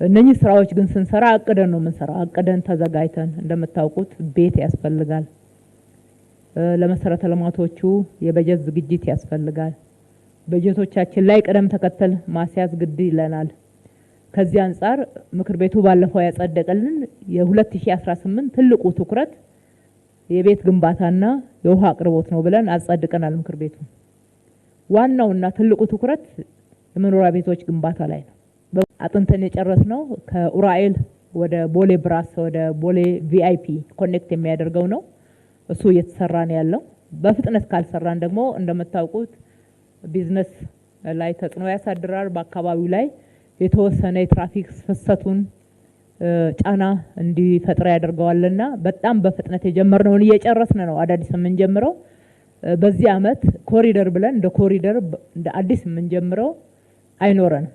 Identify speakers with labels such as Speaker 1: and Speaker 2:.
Speaker 1: እነኚህ ስራዎች ግን ስንሰራ አቅደን ነው የምንሰራው። አቅደን ተዘጋጅተን እንደምታውቁት ቤት ያስፈልጋል። ለመሰረተ ልማቶቹ የበጀት ዝግጅት ያስፈልጋል። በጀቶቻችን ላይ ቅደም ተከተል ማስያዝ ግድ ይለናል። ከዚህ አንፃር ምክር ቤቱ ባለፈው ያጸደቀልን የ2018 ትልቁ ትኩረት የቤት ግንባታና የውሃ አቅርቦት ነው ብለን አጸድቀናል። ምክር ቤቱ ዋናውና ትልቁ ትኩረት የመኖሪያ ቤቶች ግንባታ ላይ ነው። አጥንተን የጨረስነው ከኡራኤል ወደ ቦሌ ብራስ ወደ ቦሌ ቪአይፒ ኮኔክት የሚያደርገው ነው። እሱ እየተሰራ ነው ያለው። በፍጥነት ካልሰራን ደግሞ እንደምታውቁት ቢዝነስ ላይ ተጽዕኖ ያሳድራል። በአካባቢው ላይ የተወሰነ የትራፊክ ፍሰቱን ጫና እንዲፈጥር ያደርገዋልና በጣም በፍጥነት የጀመርነውን እየጨረስን ነው። አዳዲስ የምንጀምረው በዚህ አመት ኮሪደር ብለን እንደ ኮሪደር እንደ አዲስ የምንጀምረው አይኖረንም።